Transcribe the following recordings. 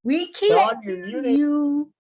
We can't Don, you're hear muted. you.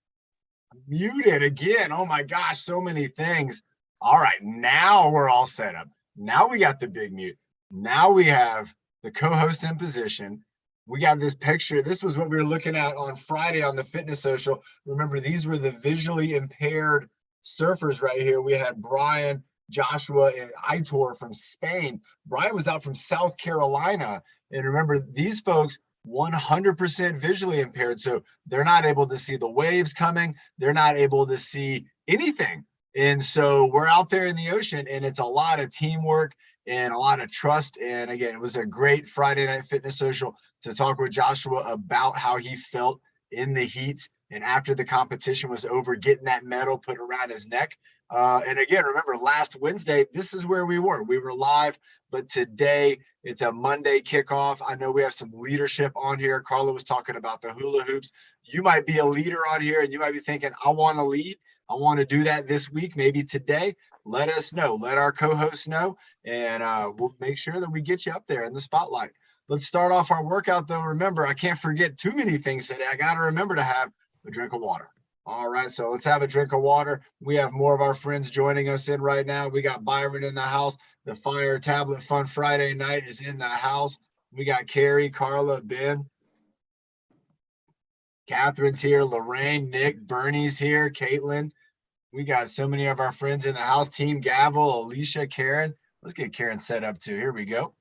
Muted again. Oh my gosh, so many things. All right, now we're all set up. Now we got the big mute. Now we have the co-host in position. We got this picture. This was what we were looking at on Friday on the fitness social. Remember, these were the visually impaired surfers right here. We had Brian, Joshua, and Aitor from Spain. Brian was out from South Carolina. And remember, these folks 100% visually impaired. So they're not able to see the waves coming. They're not able to see anything. And so we're out there in the ocean, and it's a lot of teamwork and a lot of trust. And again, it was a great Friday Night Fitness Social to talk with Joshua about how he felt in the heats and after the competition was over, getting that medal put around his neck. And again, remember last Wednesday, this is where we were. We were live, but today it's a Monday kickoff. I know we have some leadership on here. Carla was talking about the hula hoops. You might be a leader on here and you might be thinking, I want to lead. I want to do that this week, maybe today. Let us know. Let our co-hosts know, and we'll make sure that we get you up there in the spotlight. Let's start off our workout, though. Remember, I can't forget too many things today. I got to remember to have a drink of water. All right, so let's have a drink of water. We have more of our friends joining us in right now. We got Byron in the house. The Fire Tablet Fun Friday night is in the house. We got Carrie, Carla, Ben. Catherine's here, Lorraine, Nick, Bernie's here, Caitlin. We got so many of our friends in the house. Team Gavel, Alicia, Karen. Let's get Karen set up too. Here we go.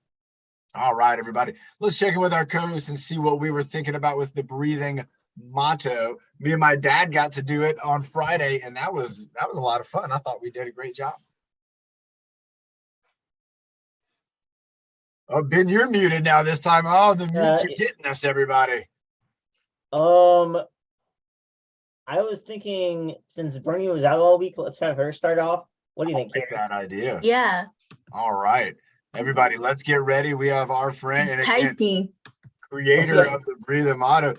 All right, everybody. Let's check in with our co-hosts and see what we were thinking about with the breathing motto. Me and my dad got to do it on Friday, and that was a lot of fun. I thought we did a great job. Oh, Ben, you're muted now this time. Oh, the mutes are getting us, everybody. I was thinking, since Bernie was out all week, let's have her start off. What do you think, Karen? That idea. Yeah. All right. Everybody, let's get ready. We have our friend and typing. Creator of the breathing motto.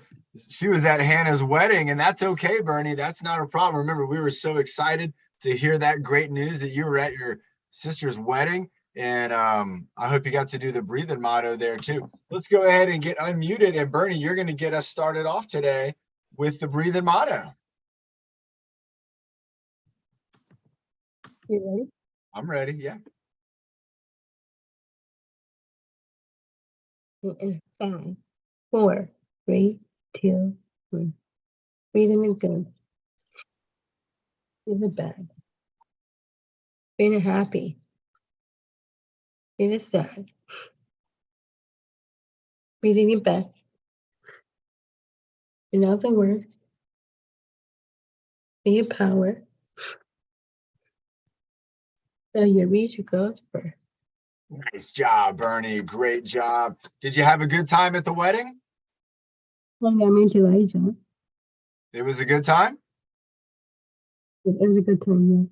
She was at Hannah's wedding, and that's okay, Bernie. That's not a problem. Remember, we were so excited to hear that great news that you were at your sister's wedding. And I hope you got to do the breathing motto there too. Let's go ahead and get unmuted. And Bernie, you're going to get us started off today with the breathing motto. You ready? I'm ready. Yeah. In 5, 4, 3, 2, 1. Breathing in good. Breathing bad. Breathing happy. Breathing sad. Breathing your best. Breathing out the worst. Breathing your power. So you reach your goals first. Nice job, Bernie. Great job. Did you have a good time at the wedding? Well, I mean, Elijah. It was a good time? It was a good time, yeah.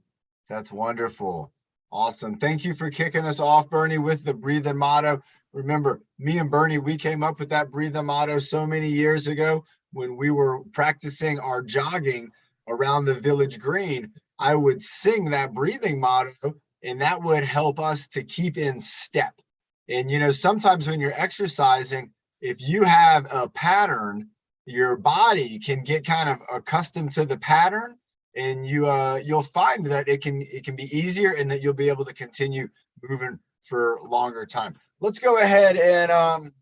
That's wonderful. Awesome. Thank you for kicking us off, Bernie, with the breathing motto. Remember, me and Bernie, we came up with that breathing motto so many years ago when we were practicing our jogging around the village green. I would sing that breathing motto, and that would help us to keep in step. And, you know, sometimes when you're exercising, if you have a pattern, your body can get kind of accustomed to the pattern, and you'll find that it can be easier and that you'll be able to continue moving for a longer time. Let's go ahead and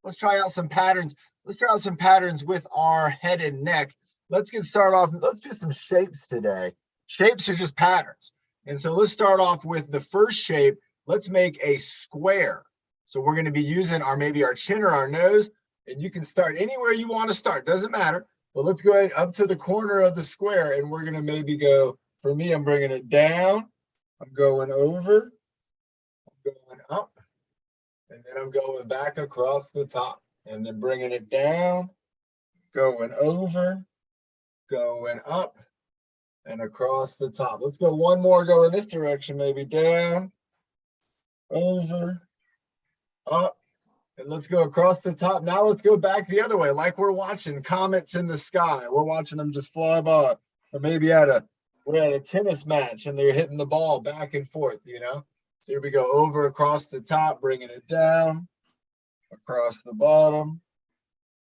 let's try out some patterns. Let's try out some patterns with our head and neck. Let's get started off. Let's do some shapes today. Shapes are just patterns. And so let's start off with the first shape. Let's make a square. So we're going to be using maybe our chin or our nose, and you can start anywhere you want to start. Doesn't matter. But let's go ahead up to the corner of the square, and we're going to maybe go, for me, I'm bringing it down. I'm going over. I'm going up. And then I'm going back across the top. And then bringing it down, going over, going up, and across the top. Let's go one more, go in this direction, maybe down, over, up, and let's go across the top. Now let's go back the other way, like we're watching comets in the sky. We're watching them just fly by. Or maybe we're at a tennis match and they're hitting the ball back and forth, you know? So here we go, over across the top, bringing it down, across the bottom,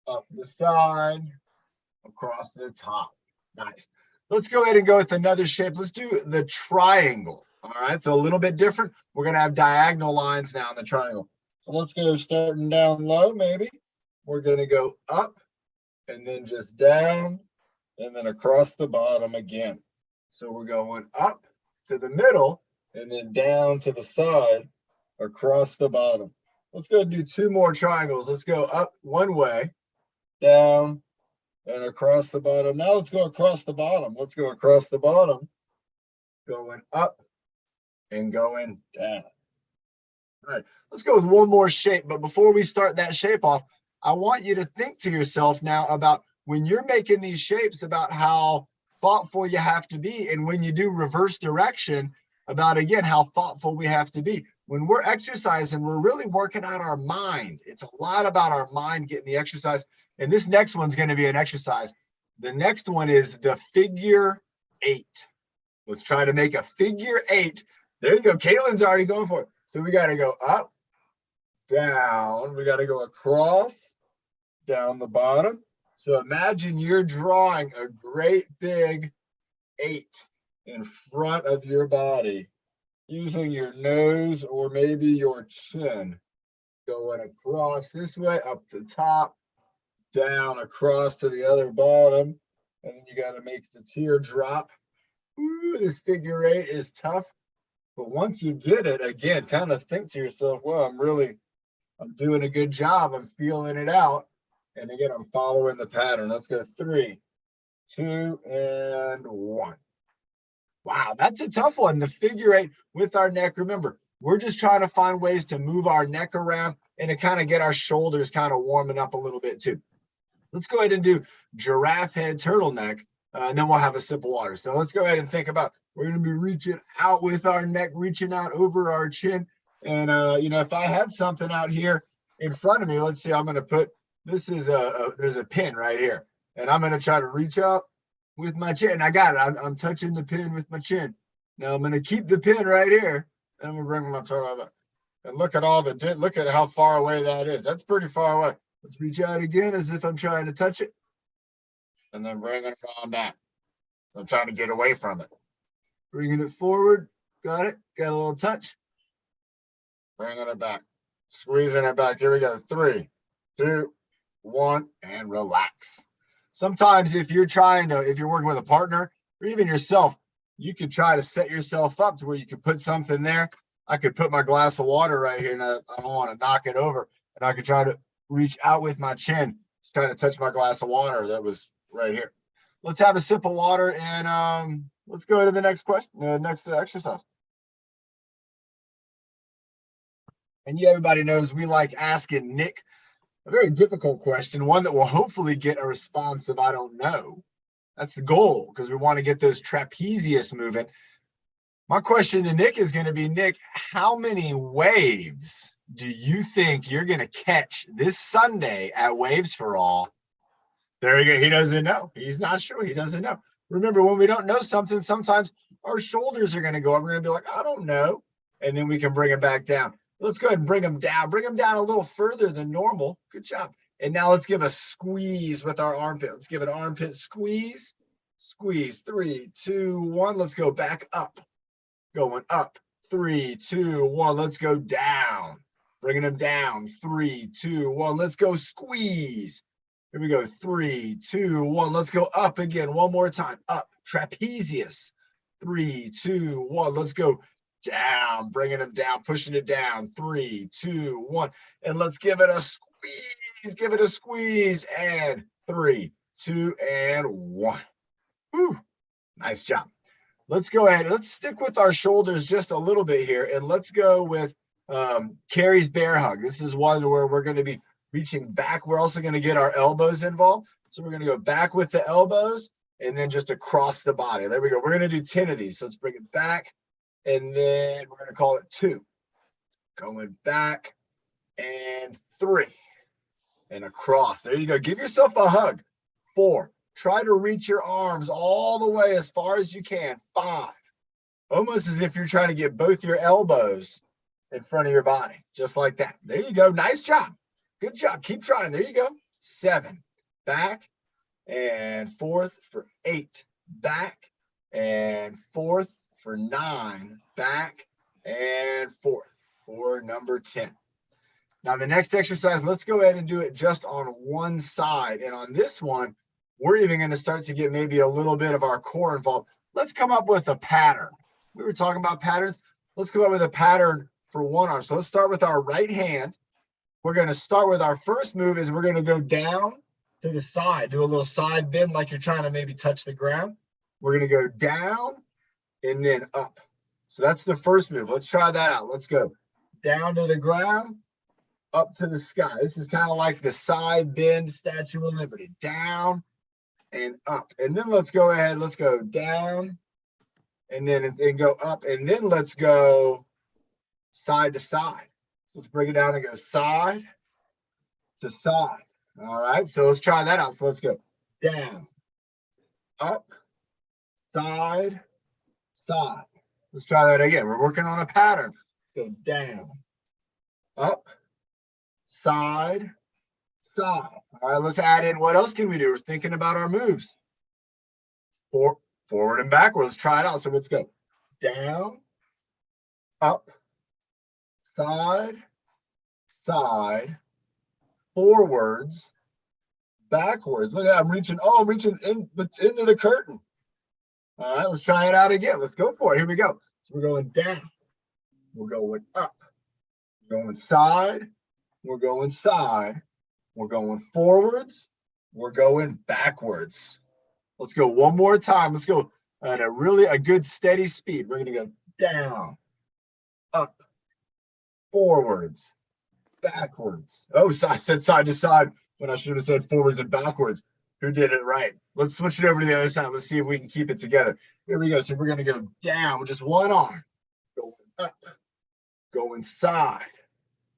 up the side, across the top. Nice. Let's go ahead and go with another shape. Let's do the triangle. All right, so a little bit different. We're going to have diagonal lines now in the triangle. So let's go starting down low, maybe. We're going to go up and then just down and then across the bottom again. So we're going up to the middle and then down to the side across the bottom. Let's go do 2 more triangles. Let's go up one way, down, and across the bottom. Now let's go across the bottom. Let's go across the bottom, going up and going down. All right, let's go with one more shape. But before we start that shape off, I want you to think to yourself now about when you're making these shapes about how thoughtful you have to be. And when you do reverse direction, about, again, how thoughtful we have to be. When we're exercising, we're really working out our mind. It's a lot about our mind getting the exercise. And this next one's going to be an exercise. The next one is the figure 8. Let's try to make a figure 8. There you go. Caitlin's already going for it. So we got to go up, down. We got to go across, down the bottom. So imagine you're drawing a great big 8 in front of your body using your nose or maybe your chin. Going across this way, up the top, down across to the other bottom. And then you got to make the tear drop. Ooh, this figure 8 is tough. But once you get it, again, kind of think to yourself, well, I'm doing a good job. I'm feeling it out. And again, I'm following the pattern. Let's go 3, 2, and 1. Wow, that's a tough one. The figure 8 with our neck. Remember, we're just trying to find ways to move our neck around and to kind of get our shoulders kind of warming up a little bit too. Let's go ahead and do giraffe head turtleneck, and then we'll have a sip of water. So let's go ahead and think about, we're going to be reaching out with our neck, reaching out over our chin. And, if I had something out here in front of me, let's see, I'm going to put, this is there's a pin right here. And I'm going to try to reach out with my chin. I got it. I'm touching the pin with my chin. Now I'm going to keep the pin right here. And I'm going to bring my toe up. And look at how far away that is. That's pretty far away. Let's reach out again as if I'm trying to touch it. And then bring it on back. I'm trying to get away from it. Bringing it forward. Got it. Got a little touch. Bringing it back. Squeezing it back. Here we go. 3, 2, 1, and relax. Sometimes if you're working with a partner or even yourself, you could try to set yourself up to where you could put something there. I could put my glass of water right here, and I don't want to knock it over. And I could try to reach out with my chin, just trying to touch my glass of water that was right here. Let's have a sip of water, and let's go to the next question, next exercise. And everybody knows we like asking Nick a very difficult question, one that will hopefully get a response of I don't know. That's the goal, because we want to get those trapezius moving. My question to Nick is going to be, Nick, how many waves do you think you're going to catch this Sunday at Waves for All? There you go. He doesn't know. He's not sure. He doesn't know. Remember, when we don't know something, sometimes our shoulders are going to go up. We're going to be like, I don't know. And then we can bring it back down. Let's go ahead and bring them down. Bring them down a little further than normal. Good job. And now let's give a squeeze with our armpit. Let's give it an armpit squeeze. Squeeze. 3, 2, 1. Let's go back up. Going up. 3, 2, 1. Let's go down. Bringing them down. 3, 2, 1. Let's go squeeze. Here we go. 3, 2, 1. Let's go up again. One more time. Up. Trapezius. 3, 2, 1. Let's go down. Bringing them down. Pushing it down. 3, 2, 1. And let's give it a squeeze. Give it a squeeze. And 3, 2, and 1. Whew. Nice job. Let's go ahead. Let's stick with our shoulders just a little bit here. And let's go with Carrie's bear hug. This is one where we're going to be reaching back. We're also going to get our elbows involved. So we're going to go back with the elbows and then just across the body. There we go. We're going to do 10 of these. So let's bring it back. And then we're going to call it 2. Going back and 3. And across. There you go. Give yourself a hug. 4. Try to reach your arms all the way as far as you can. 5. Almost as if you're trying to get both your elbows in front of your body. Just like that. There you go. Nice job. Good job. Keep trying. There you go. 7. Back and fourth for 8, back, and fourth for 9, back, and fourth for number 10. Now the next exercise, let's go ahead and do it just on one side. And on this one, we're even going to start to get maybe a little bit of our core involved. Let's come up with a pattern. We were talking about patterns. Let's come up with a pattern for one arm. So let's start with our right hand. We're going to start with our first move is we're going to go down to the side, do a little side bend like you're trying to maybe touch the ground. We're going to go down and then up. So that's the first move. Let's try that out. Let's go down to the ground, up to the sky. This is kind of like the side bend Statue of Liberty. Down and up. And then let's go ahead. Let's go down and then go up. And then let's go side to side. Let's bring it down and go side to side. All right, so let's try that out. So let's go down, up, side, side. Let's try that again. We're working on a pattern. Let's go down, up, side, side. All right, let's add in. What else can we do? We're thinking about our moves. Forward and backward. Let's try it out. So let's go down, up, side, side, forwards, backwards. Look at that. I'm reaching into the curtain. All right, let's try it out again. Let's go for it. Here we go. So we're going down. We're going up. We're going side. We're going side. We're going forwards. We're going backwards. Let's go one more time. Let's go at a good steady speed. We're going to go down, up, forwards, backwards. Oh, so I said side to side when I should have said forwards and backwards. Who did it right? Let's switch it over to the other side. Let's see if we can keep it together. Here we go. So we're going to go down with just one arm, going up, going side,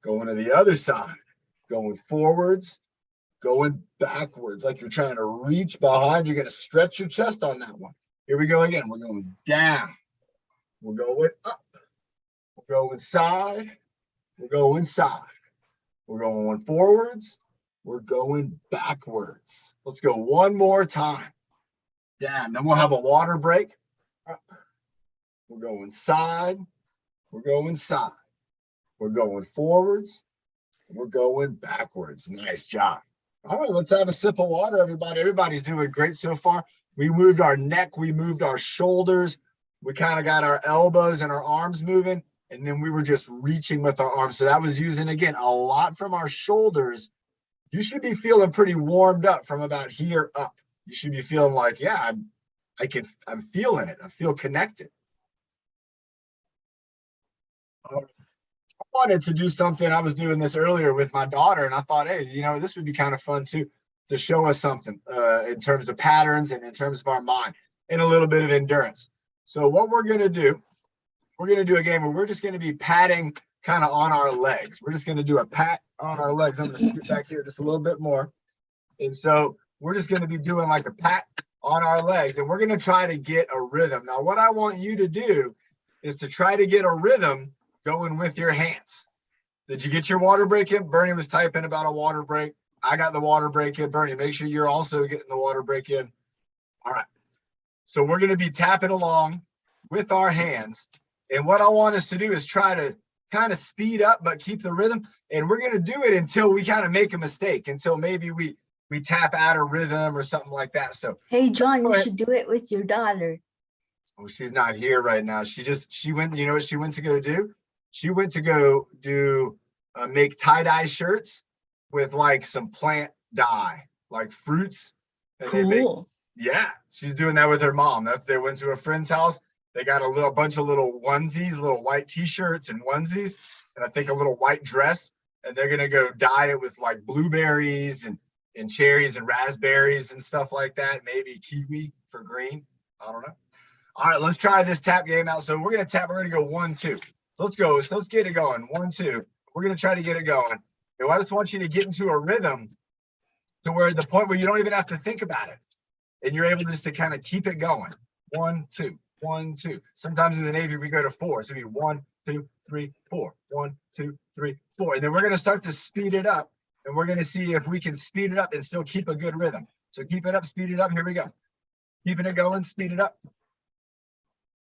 going to the other side, going forwards, going backwards, like you're trying to reach behind. You're going to stretch your chest on that one. Here we go again. We're going down. We're going up. We're going side. We're going side. We're going forwards. We're going backwards. Let's go one more time. Down. Then we'll have a water break. Up. We're going side. We're going side. We're going forwards. We're going backwards. Nice job. All right, let's have a sip of water, everybody. Everybody's doing great so far. We moved our neck. We moved our shoulders. We kind of got our elbows and our arms moving. And then we were just reaching with our arms. So that was using, again, a lot from our shoulders. You should be feeling pretty warmed up from about here up. You should be feeling like, yeah, I'm feeling it. I feel connected. I wanted to do something. I was doing this earlier with my daughter, and I thought, hey, this would be kind of fun too, to show us something in terms of patterns and in terms of our mind and a little bit of endurance. So what we're going to do a game where we're just going to be patting kind of on our legs. We're just going to do a pat on our legs. I'm going to scoot back here just a little bit more. And so we're just going to be doing like a pat on our legs, and we're going to try to get a rhythm. Now, what I want you to do is to try to get a rhythm going with your hands. Did you get your water break in? Bernie was typing about a water break. I got the water break in. Bernie, make sure you're also getting the water break in. All right. So we're going to be tapping along with our hands. And what I want us to do is try to kind of speed up, but keep the rhythm. And we're going to do it until we kind of make a mistake, until maybe we tap out a rhythm or something like that. So, hey, John, you should do it with your daughter. Oh, she's not here right now. She went, you know what she went to go do? She went to go do, make tie-dye shirts with like some plant dye, like fruits. And Cool. Yeah, she's doing that with her mom. They went to a friend's house. They got a bunch of little onesies, little white t-shirts and onesies, and I think a little white dress. And they're gonna go dye it with like blueberries and cherries and raspberries and stuff like that. Maybe kiwi for green. I don't know. All right, let's try this tap game out. So we're gonna tap. We're gonna go 1, 2. So let's go. So let's get it going. 1, 2. We're gonna try to get it going. And I just want you to get into a rhythm to where the point where you don't even have to think about it, and you're able just to kind of keep it going. 1, 2. 1, 2. Sometimes in the Navy we go to 4. So it'd be 1, 2, 3, 4. 1, 2, 3, 4. And then we're going to start to speed it up. And we're going to see if we can speed it up and still keep a good rhythm. So keep it up, speed it up. Here we go. Keeping it going, speed it up.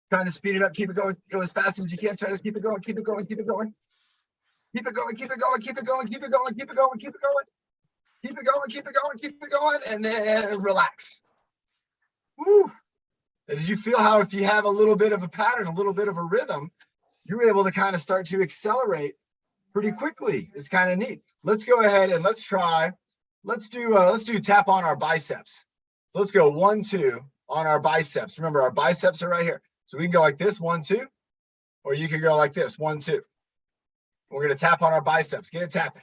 Trying to speed it up, keep it going. Go as fast as you can. Try to keep it going, keep it going, keep it going. Keep it going, keep it going, keep it going, keep it going, keep it going, keep it going. Keep it going, keep it going, keep it going, and then relax. Woo. And did you feel how if you have a little bit of a pattern, a little bit of a rhythm, you're able to kind of start to accelerate pretty quickly. It's kind of neat. Let's go ahead and let's try. Let's do tap on our biceps. Let's go 1, 2 on our biceps. Remember, our biceps are right here. So we can go like this, 1, 2, or you can go like this, 1, 2. We're going to tap on our biceps. Get it tapping.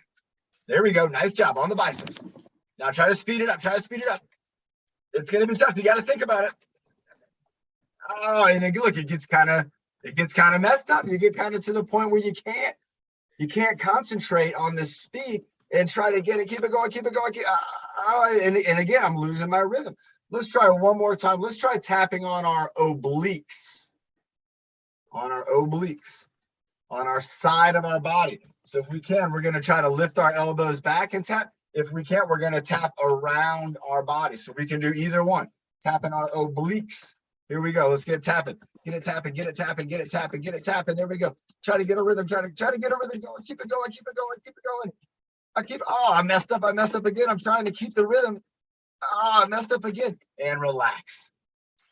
There we go. Nice job on the biceps. Now try to speed it up. Try to speed it up. It's going to be tough. You got to think about it. Oh, and then look, it gets kind of messed up. You get kind of to the point where you can't concentrate on the speed and try to get it. Keep it going. Keep it going. And again, I'm losing my rhythm. Let's try one more time. Let's try tapping on our obliques. On our obliques. On our side of our body. So if we can, we're going to try to lift our elbows back and tap. If we can't, we're going to tap around our body. So we can do either one. Tapping our obliques. Here we go. Let's get tapping. Get it tapping. Get it tapping. Get it tapping. Get it tapping. There we go. Try to get a rhythm. Try to get a rhythm going. Keep it going. Keep it going. Keep it going. I messed up. I messed up again. I'm trying to keep the rhythm. I messed up again. And relax.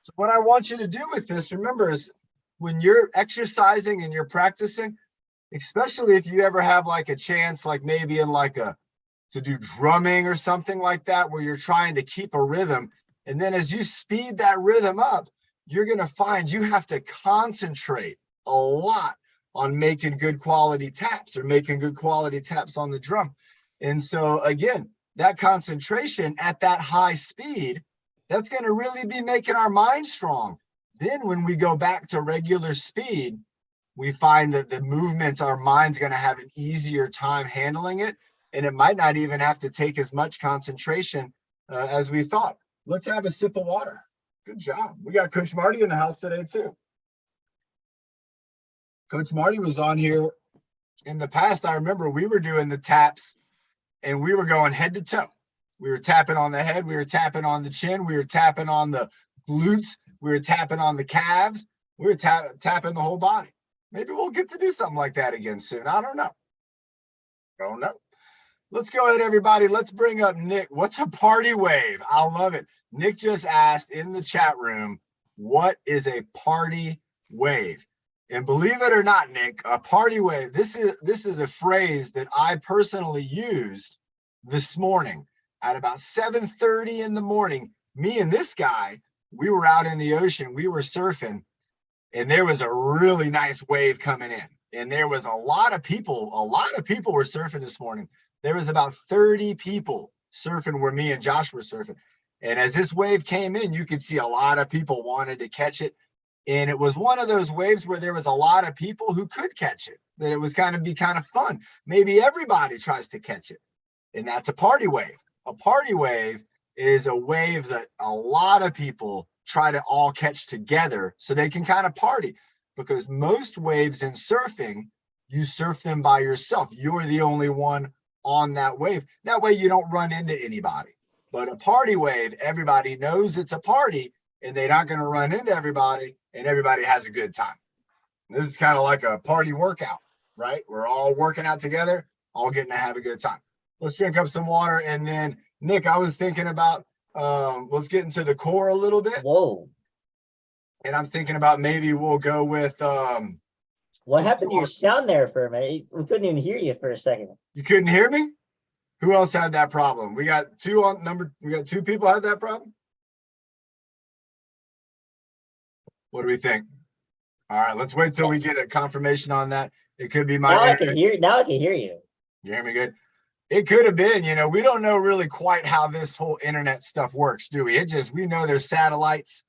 So what I want you to do with this, remember, is when you're exercising and you're practicing, especially if you ever have like a chance, like maybe in like to do drumming or something like that, where you're trying to keep a rhythm. And then as you speed that rhythm up, you're going to find you have to concentrate a lot on making good quality taps or making good quality taps on the drum. And so again, that concentration at that high speed, that's going to really be making our mind strong. Then when we go back to regular speed, we find that the movements, our mind's going to have an easier time handling it. And it might not even have to take as much concentration as we thought. Let's have a sip of water. Good job. We got Coach Marty in the house today too. Coach Marty was on here in the past. I remember we were doing the taps and we were going head to toe. We were tapping on the head. We were tapping on the chin. We were tapping on the glutes. We were tapping on the calves. We were tapping the whole body. Maybe we'll get to do something like that again soon. I don't know. Let's go ahead, everybody. Let's bring up Nick. What's a party wave? I love it. Nick just asked in the chat room, what is a party wave? And believe it or not, Nick, a party wave, this is a phrase that I personally used this morning at about 7:30 in the morning. Me and this guy, we were out in the ocean. We were surfing, and there was a really nice wave coming in. And there was a lot of people were surfing this morning. There was about 30 people surfing where me and Josh were surfing. And as this wave came in, you could see a lot of people wanted to catch it. And it was one of those waves where there was a lot of people who could catch it, that it was kind of fun. Maybe everybody tries to catch it. And that's a party wave. A party wave is a wave that a lot of people try to all catch together so they can kind of party. Because most waves in surfing, you surf them by yourself. You're the only one on that wave. That way you don't run into anybody. But a party wave, everybody knows it's a party and they're not going to run into everybody and everybody has a good time. This is kind of like a party workout, right? We're all working out together, all getting to have a good time. Let's drink up some water. And then Nick, I was thinking about, let's get into the core a little bit. Whoa. And I'm thinking about maybe we'll go with, what happened to your sound there for a minute? We couldn't even hear you for a second. You couldn't hear me? Who else had that problem? We got two people had that problem. What do we think? All right, let's wait till we get a confirmation on that. It could be my now I can hear you. You hear me good? It could have been, we don't know really quite how this whole internet stuff works, do we? We know there's satellites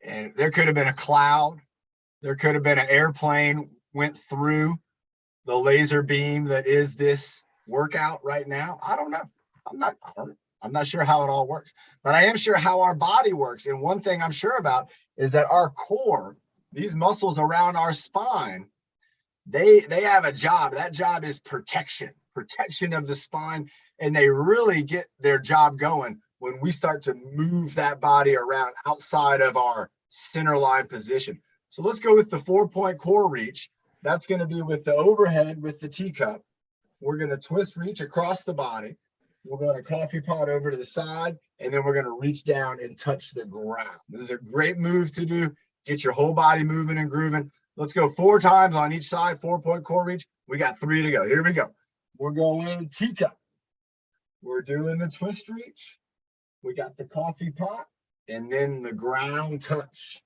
and there could have been a cloud. There could have been an airplane went through the laser beam that is this workout right now. I don't know. I'm not sure how it all works, but I am sure how our body works. And one thing I'm sure about is that our core, these muscles around our spine, they have a job. That job is protection of the spine. And they really get their job going when we start to move that body around outside of our center line position. So let's go with the 4-point core reach. That's going to be with the overhead with the teacup. We're going to twist reach across the body. We're going to coffee pot over to the side, and then we're going to reach down and touch the ground. This is a great move to do. Get your whole body moving and grooving. Let's go 4 times on each side, 4-point core reach. We got 3 to go. Here we go. We're going teacup. We're doing the twist reach. We got the coffee pot and then the ground touch.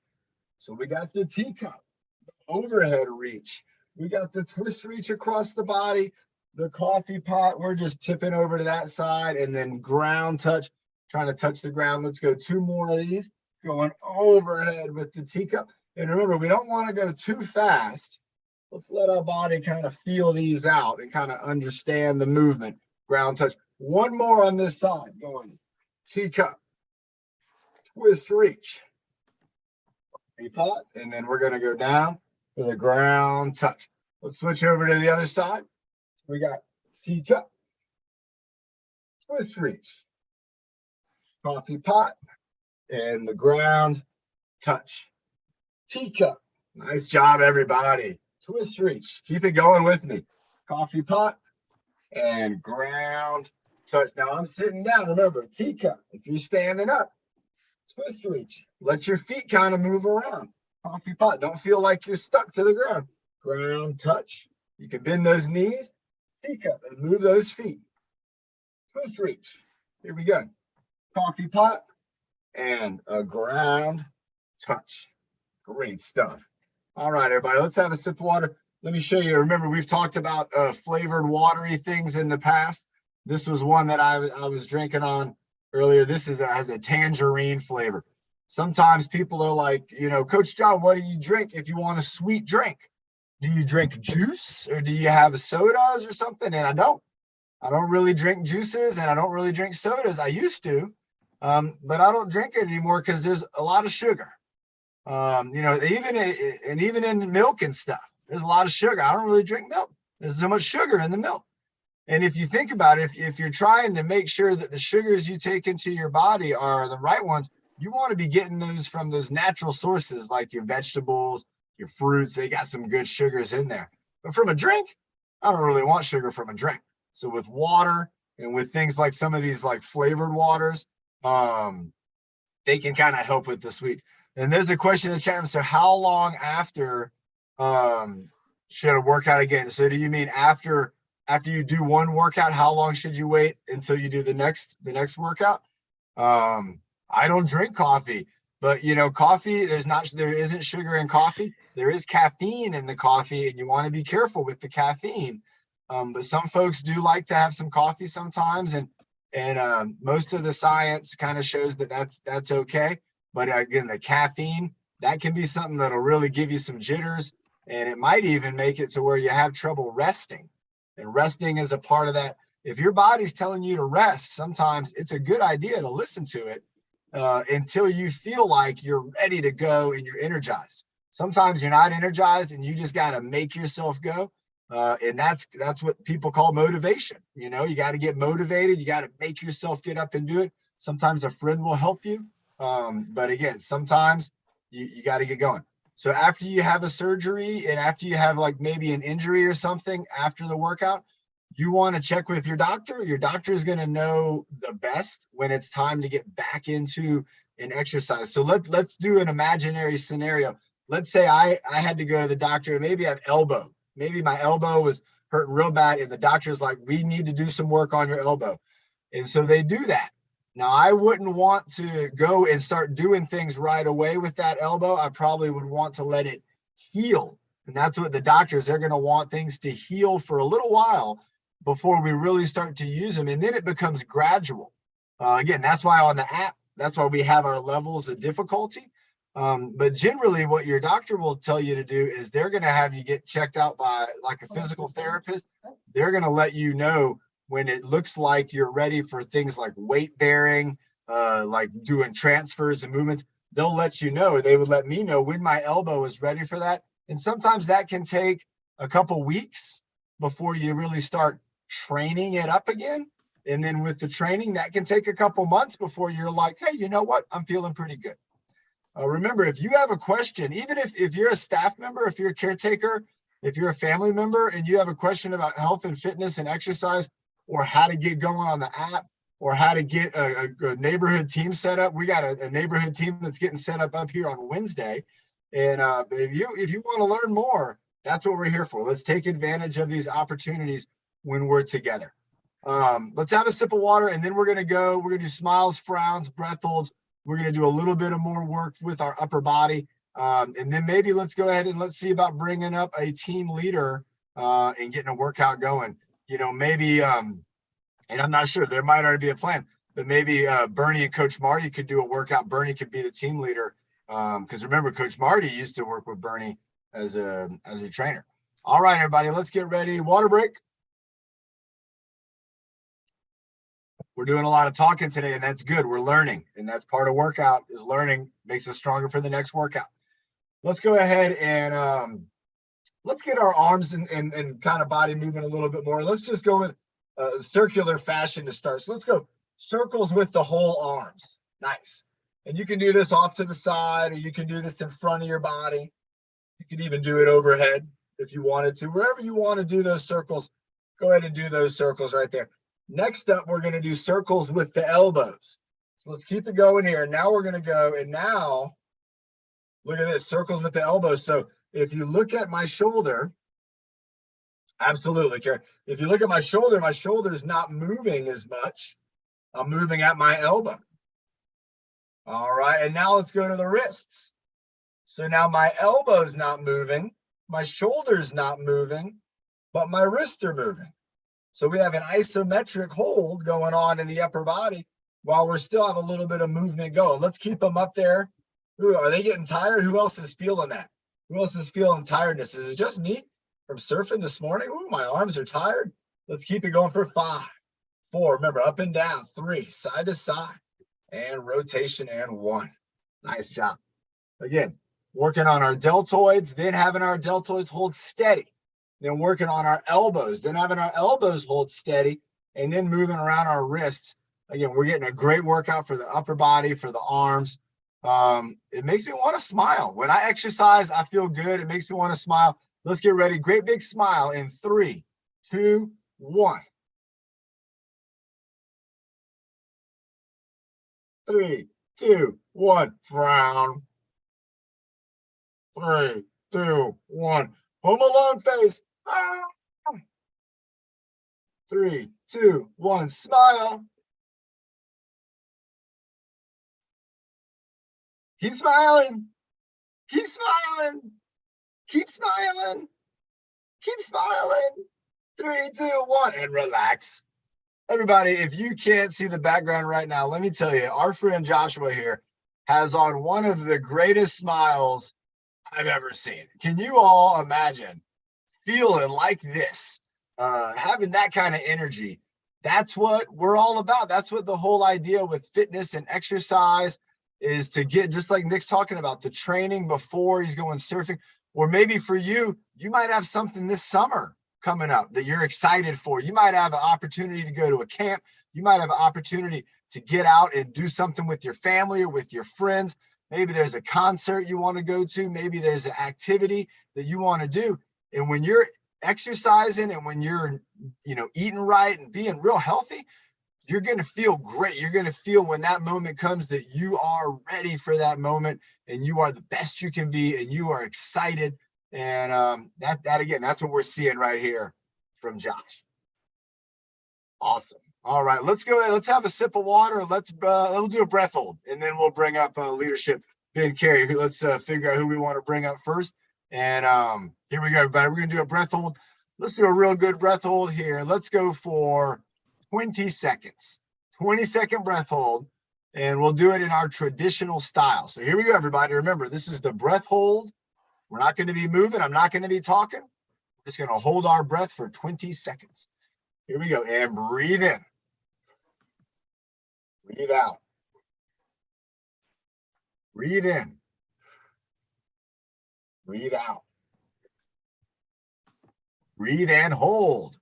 So we got the teacup, the overhead reach. We got the twist reach across the body, the coffee pot. We're just tipping over to that side and then ground touch, trying to touch the ground. Let's go 2 more of these, going overhead with the teacup. And remember, we don't want to go too fast. Let's let our body kind of feel these out and kind of understand the movement. Ground touch. 1 more on this side, going teacup, twist reach, pot, and then we're going to go down for the ground touch. Let's switch over to the other side. We got teacup, twist reach, coffee pot, and the ground touch. Teacup. Nice job, everybody. Twist reach. Keep it going with me. Coffee pot and ground touch. Now I'm sitting down. Remember, teacup. If you're standing up, twist reach. Let your feet kind of move around. Coffee pot. Don't feel like you're stuck to the ground. Ground touch. You can bend those knees. Teacup and move those feet. Twist reach. Here we go. Coffee pot and a ground touch. Great stuff. All right, everybody, let's have a sip of water. Let me show you. Remember, we've talked about flavored watery things in the past. This was one that I was drinking on earlier. This has a tangerine flavor. Sometimes people are like, you know, Coach John, what do you drink if you want a sweet drink? Do you drink juice or do you have sodas or something? And I don't really drink juices and I don't really drink sodas. I used to, but I don't drink it anymore because there's a lot of sugar. You know, even in milk and stuff, there's a lot of sugar. I don't really drink milk. There's so much sugar in the milk. And if you think about it, if you're trying to make sure that the sugars you take into your body are the right ones, you want to be getting those from those natural sources like your vegetables, your fruits. They got some good sugars in there. But from a drink, I don't really want sugar from a drink. So with water and with things like some of these like flavored waters, they can kind of help with the sweet. And there's a question in the chat room. So how long after should a workout again? So do you mean after you do one workout, how long should you wait until you do the next workout? I don't drink coffee, but you know, coffee, there isn't sugar in coffee. There is caffeine in the coffee, and you want to be careful with the caffeine. But some folks do like to have some coffee sometimes, and most of the science kind of shows that that's okay. But again, the caffeine, that can be something that'll really give you some jitters, and it might even make it to where you have trouble resting. And resting is a part of that. If your body's telling you to rest, sometimes it's a good idea to listen to it until you feel like you're ready to go and you're energized. Sometimes you're not energized and you just got to make yourself go. And that's what people call motivation. You know, you got to get motivated. You got to make yourself get up and do it. Sometimes a friend will help you. But again, sometimes you got to get going. So after you have a surgery and after you have like maybe an injury or something after the workout, you want to check with your doctor. Your doctor is going to know the best when it's time to get back into an exercise. So let's do an imaginary scenario. Let's say I had to go to the doctor and maybe I have elbow. Maybe my elbow was hurting real bad and the doctor's like, we need to do some work on your elbow. And so they do that. Now, I wouldn't want to go and start doing things right away with that elbow. I probably would want to let it heal. And that's what the doctors, they're going to want things to heal for a little while before we really start to use them. And then it becomes gradual. Again, that's why on the app, that's why we have our levels of difficulty. But generally what your doctor will tell you to do is they're going to have you get checked out by like a physical therapist. They're going to let you know when it looks like you're ready for things like weight bearing, like doing transfers and movements. They'll let you know. They would let me know when my elbow is ready for that. And sometimes that can take a couple weeks before you really start training it up again. And then with the training, that can take a couple months before you're like, hey, you know what? I'm feeling pretty good. Remember, if you have a question, even if you're a staff member, if you're a caretaker, if you're a family member and you have a question about health and fitness and exercise, or how to get going on the app, or how to get a neighborhood team set up, we got a neighborhood team that's getting set up here on Wednesday. And if you want to learn more, that's what we're here for. Let's take advantage of these opportunities when we're together. Let's have a sip of water, and then we're going to do smiles, frowns, breath holds. We're going to do a little bit of more work with our upper body. And then maybe let's go ahead and let's see about bringing up a team leader and getting a workout going. You know, maybe, and I'm not sure, there might already be a plan, but maybe Bernie and Coach Marty could do a workout. Bernie could be the team leader. Because remember, Coach Marty used to work with Bernie as a trainer. All right, everybody, let's get ready. Water break. We're doing a lot of talking today, and that's good. We're learning, and that's part of workout is learning, makes us stronger for the next workout. Let's go ahead and let's get our arms and kind of body moving a little bit more. Let's just go with circular fashion to start. So let's go circles with the whole arms. Nice. And you can do this off to the side, or you can do this in front of your body. You can even do it overhead if you wanted to. Wherever you want to do those circles, go ahead and do those circles right there. Next up, we're going to do circles with the elbows. So let's keep it going here. Now we're going to go, and now look at this, circles with the elbows. So if you look at my shoulder, absolutely, Karen. If you look at my shoulder's not moving as much. I'm moving at my elbow. All right, and now let's go to the wrists. So now my elbow's not moving, my shoulder's not moving, but my wrists are moving. So we have an isometric hold going on in the upper body while we still have a little bit of movement going. Let's keep them up there. Ooh, are they getting tired? Who else is feeling that? Who else is feeling tiredness? Is it just me from surfing this morning? Ooh, my arms are tired. Let's keep it going for 5, 4. Remember, up and down. 3, side to side. And rotation, and 1. Nice job. Again, working on our deltoids, then having our deltoids hold steady. Then working on our elbows, then having our elbows hold steady, and then moving around our wrists. Again, we're getting a great workout for the upper body, for the arms. It makes me want to smile. When I exercise, I feel good. It makes me want to smile. Let's get ready. Great big smile in 3, 2, 1. 3, 2, 1. Frown. 3, 2, 1. Home Alone face. 3, 2, 1. Smile. Keep smiling. Keep smiling. Keep smiling. Keep smiling. 3, 2, 1. And relax. Everybody, if you can't see the background right now, let me tell you, our friend Joshua here has on one of the greatest smiles I've ever seen. Can you all imagine feeling like this, having that kind of energy? That's what we're all about. That's what the whole idea with fitness and exercise is, to get, just like Nick's talking about, the training before he's going surfing. Or maybe for you, you might have something this summer coming up that you're excited for. You might have an opportunity to go to a camp. You might have an opportunity to get out and do something with your family or with your friends. Maybe there's a concert you want to go to. Maybe there's an activity that you want to do. And when you're exercising and when you're, eating right and being real healthy, you're going to feel great. You're going to feel when that moment comes that you are ready for that moment and you are the best you can be and you are excited. And that again, that's what we're seeing right here from Josh. Awesome. All right, let's go ahead. Let's have a sip of water. We'll do a breath hold, and then we'll bring up leadership. Ben Carey. Let's figure out who we want to bring up first. And here we go, everybody. We're gonna do a breath hold. Let's do a real good breath hold here. Let's go for 20 seconds. 20-second breath hold, and we'll do it in our traditional style. So here we go, everybody. Remember, this is the breath hold. We're not going to be moving. I'm not going to be talking. We're just going to hold our breath for 20 seconds. Here we go. And breathe in. Breathe out. Breathe in. Breathe out. Breathe and hold.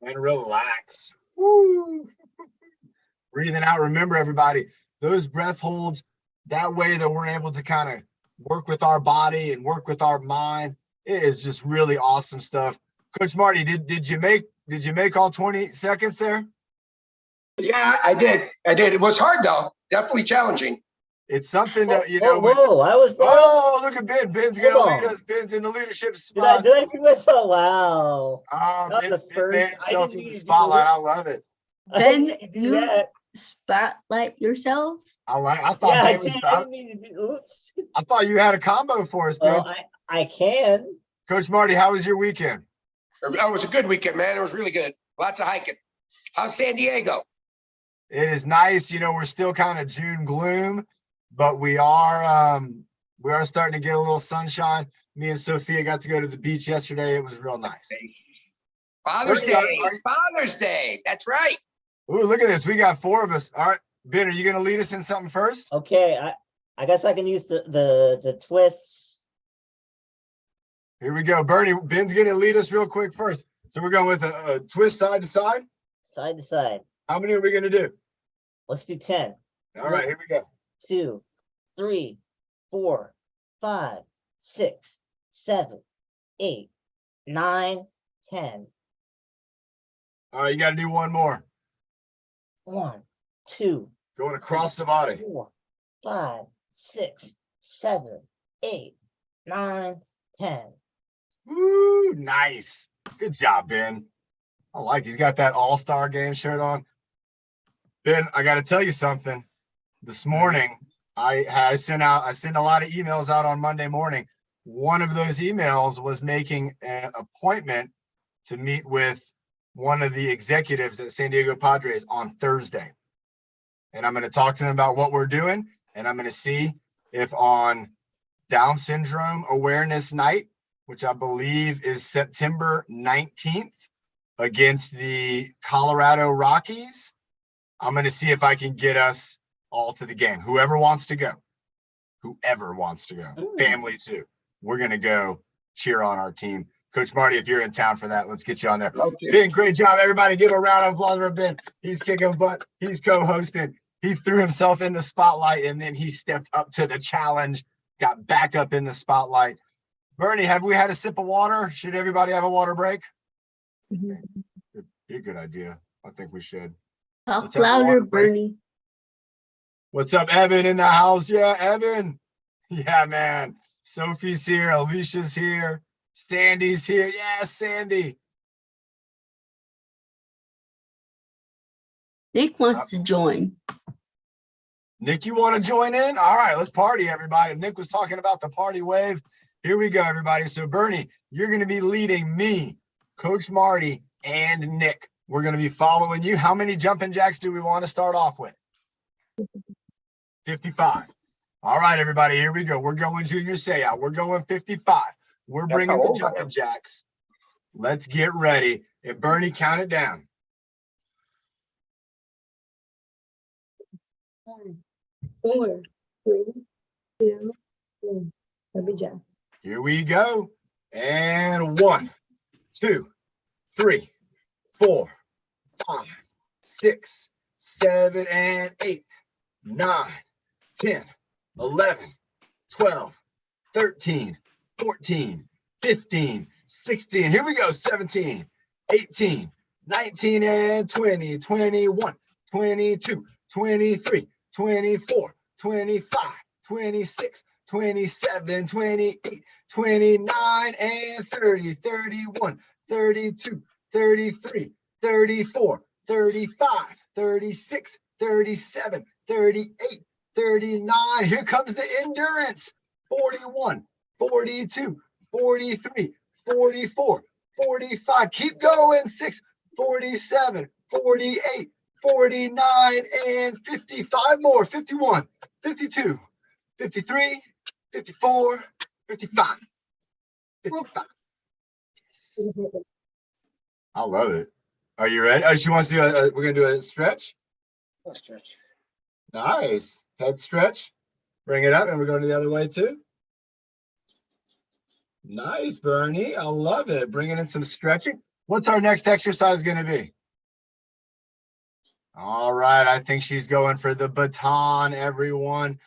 And relax. Woo. Breathing out. Remember, everybody, those breath holds, that way that we're able to kind of work with our body and work with our mind. It is just really awesome stuff. Coach Marty, did you make all 20 seconds there? Yeah, I did. It was hard though. Definitely challenging. It's something that, Whoa, I was wrong. Oh, look at Ben. Ben's going to Hold lead on. us. Ben's in the leadership Did spot. I do myself? Wow. That was Ben, the Ben first- made I himself didn't in the need to do spotlight. it. I love it. I Ben, didn't need to do you that. spotlight yourself. I thought Yeah, I Ben was. didn't mean to do. Oops. I thought you had a combo for us, Ben. Well, I can. Coach Marty, how was your weekend? It was a good weekend, man. It was really good. Lots of hiking. How's San Diego? It is nice. We're still kind of June gloom, but we are starting to get a little sunshine. Me and Sophia got to go to the beach yesterday. It was real nice. Father's Day. Father's Day. That's right. Ooh, look at this. We got 4 of us. All right. Ben, are you going to lead us in something first? Okay, I guess I can use the twists. Here we go. Bernie, Ben's going to lead us real quick first. So we're going with a twist side to side. Side to side. How many are we going to do? Let's do 10. All right, here we go. 2, 3, 4, 5, 6, 7, 8, 9, 10. All right, you got to do one more. 1, 2, Going across the body. 4, 5, 6, 7, 8, 9, 10. Woo, nice. Good job, Ben. I like he's got that all-star game shirt on. Ben, I got to tell you something. This morning, I sent a lot of emails out on Monday morning. One of those emails was making an appointment to meet with one of the executives at San Diego Padres on Thursday. And I'm going to talk to them about what we're doing. And I'm going to see if on Down Syndrome Awareness Night, which I believe is September 19th against the Colorado Rockies, I'm going to see if I can get us all to the game. Whoever wants to go. Family too. We're going to go cheer on our team. Coach Marty, if you're in town for that, let's get you on there. Okay. Ben, great job. Everybody give a round of applause for Ben. He's kicking butt. He's co-hosting. He threw himself in the spotlight, and then he stepped up to the challenge, got back up in the spotlight. Bernie, have we had a sip of water? Should everybody have a water break? Be a good idea. I think we should. Talk Let's have a louder, water break. Bernie. What's up, Evan in the house? Yeah, Evan. Yeah, man. Sophie's here. Alicia's here. Sandy's here. Yeah, Sandy. Nick wants to join. Nick, you want to join in? All right, let's party, everybody. Nick was talking about the party wave. Here we go, everybody. So, Bernie, you're going to be leading me, Coach Marty, and Nick. We're going to be following you. How many jumping jacks do we want to start off with? 55. All right, everybody, here we go. We're going junior say out. We're going 55. We're That's bringing how the old I am. jumping jacks. Let's get ready. If Bernie, count it down. 4, 3, 2, 1. Every job. Here we go. And 1, 2, 3, 4, 5, 6, 7, and 8, 9, 10, 11, 12, 13, 14, 15, 16. Here we go. 17, 18, 19, and 20, 21, 22, 23, 24, 25, 26, 27, 28, 29, and 30, 31, 32, 33, 34, 35, 36, 37, 38, 39. Here comes the endurance. 41, 42, 43, 44, 45. Keep going. 6, 47, 48, 49, and 55 more. 51, 52, 53, 54, 55, 55. I love it. Are you ready? Oh, she wants to do we're gonna do a stretch. Let's stretch. Nice. Head stretch. Bring it up, and we're going the other way too. Nice, Bernie. I love it. Bringing in some stretching. What's our next exercise going to be? All right. I think she's going for the baton, everyone.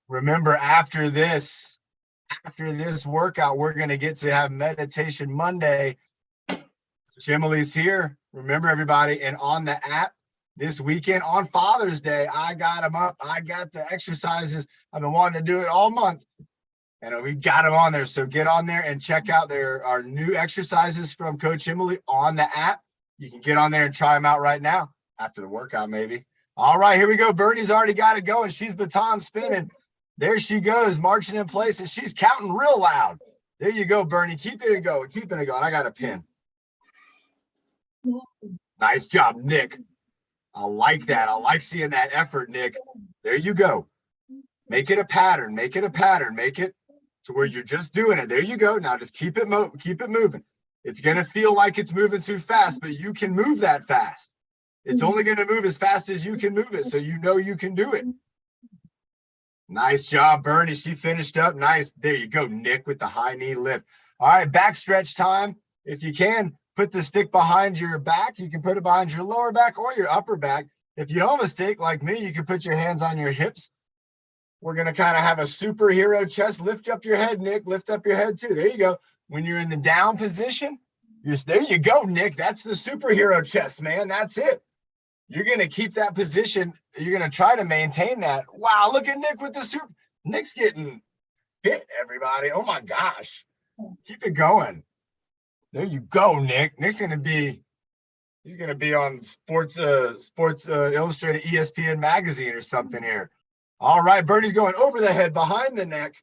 Remember, after this workout, we're going to get to have Meditation Monday. Emily's here. Remember, everybody. And on the app this weekend, on Father's Day, I got them up. I got the exercises. I've been wanting to do it all month. And we got them on there. So get on there and check out our new exercises from Coach Emily on the app. You can get on there and try them out right now after the workout, maybe. All right, here we go. Bernie's already got it going. She's baton spinning. There she goes, marching in place, and she's counting real loud. There you go, Bernie. Keep it going. Keep it going. I got a pin. Nice job, Nick. I like that. I like seeing that effort, Nick. There you go. Make it a pattern. Make it a pattern. Make it to where you're just doing it. There you go. Now just keep it moving. It's going to feel like it's moving too fast, but you can move that fast. It's only going to move as fast as you can move it, so you know you can do it. Nice job, Bernie. She finished up. Nice. There you go, Nick, with the high knee lift. All right, back stretch time. If you can, put the stick behind your back. You can put it behind your lower back or your upper back. If you don't have a stick like me, you can put your hands on your hips. We're going to kind of have a superhero chest. Lift up your head, Nick. Lift up your head, too. There you go. When you're in the down position, there you go, Nick. That's the superhero chest, man. That's it. You're going to keep that position. You're going to try to maintain that. Wow, look at Nick with the super. Nick's getting hit, everybody. Oh, my gosh. Keep it going. There you go, Nick. Nick's going to be – he's going to be on Sports Illustrated ESPN magazine or something here. All right, Bernie's going over the head, behind the neck.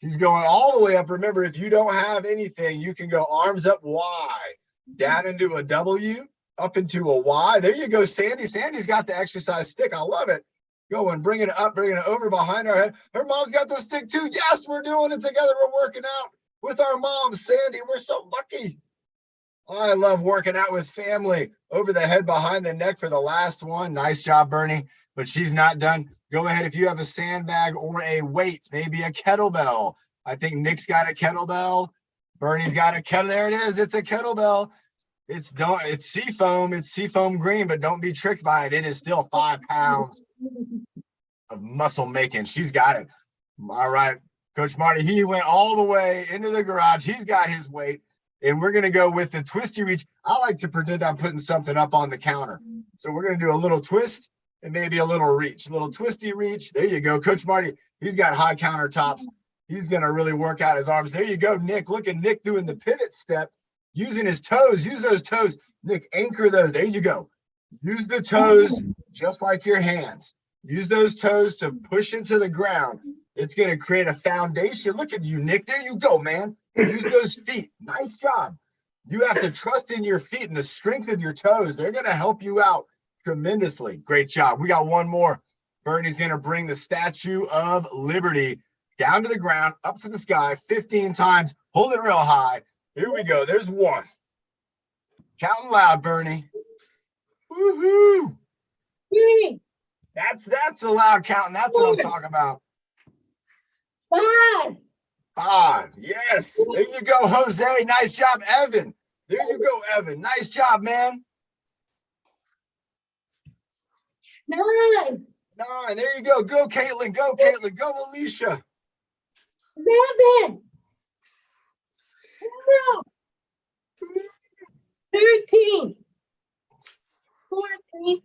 She's going all the way up. Remember, if you don't have anything, you can go arms up wide, down into a W, up into a Y. There you go, Sandy. Sandy's got the exercise stick. I love it. Go and bring it up, bring it over behind her head. Her mom's got the stick too. Yes, we're doing it together. We're working out with our mom, Sandy. We're so lucky. I love working out with family. Over the head, behind the neck for the last one. Nice job, Bernie. But she's not done. Go ahead if you have a sandbag or a weight, maybe a kettlebell. I think Nick's got a kettlebell. Bernie's got a kettle. There it is. It's a kettlebell. It's seafoam. It's seafoam green, but don't be tricked by it. It is still 5 pounds of muscle making. She's got it. All right, Coach Marty, he went all the way into the garage. He's got his weight. And we're going to go with the twisty reach. I like to pretend I'm putting something up on the counter. So we're going to do a little twist and maybe a little reach, a little twisty reach. There you go. Coach Marty, he's got high countertops. He's going to really work out his arms. There you go, Nick. Look at Nick doing the pivot step, using his toes. Use those toes. Nick, anchor those. There you go. Use the toes just like your hands. Use those toes to push into the ground. It's going to create a foundation. Look at you, Nick. There you go, man. Use those feet. Nice job. You have to trust in your feet and the strength of your toes. They're going to help you out tremendously. Great job. We got one more. Bernie's going to bring the Statue of Liberty down to the ground, up to the sky 15 times. Hold it real high. Here we go. There's one. Counting loud, Bernie. Woohoo. That's the loud counting. That's what I'm talking about. 5. 5. Yes. There you go, Jose. Nice job, Evan. There you go, Evan. Nice job, man. 9. 9. There you go. Go, Caitlin. Go, Caitlin. Go, Alicia. 11. 13. 14.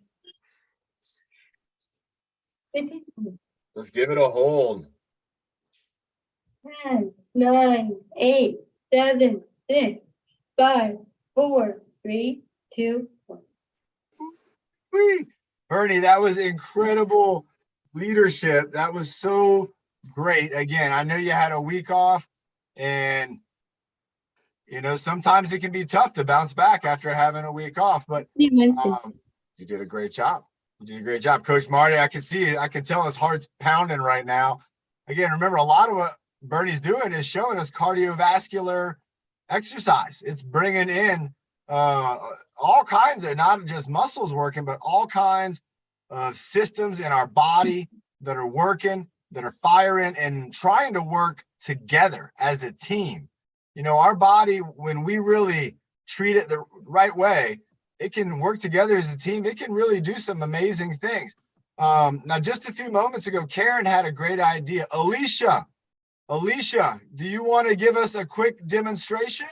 15. Let's give it a hold. 10, 9, 8, 7, 6, 5, 4, 3, 2, 1. Whee! Bernie, that was incredible leadership. That was so great. Again, I know you had a week off, and sometimes it can be tough to bounce back after having a week off, but you did a great job. You did a great job, Coach Marty. I can see it. I can tell his heart's pounding right now. Again, remember, a lot of what Bernie's doing is showing us cardiovascular exercise. It's bringing in all kinds of, not just muscles working, but all kinds of systems in our body that are working, that are firing and trying to work together as a team. You know, our body, when we really treat it the right way, it can work together as a team. It can really do some amazing things. Now, just a few moments ago, Karen had a great idea. Alicia, do you want to give us a quick demonstration?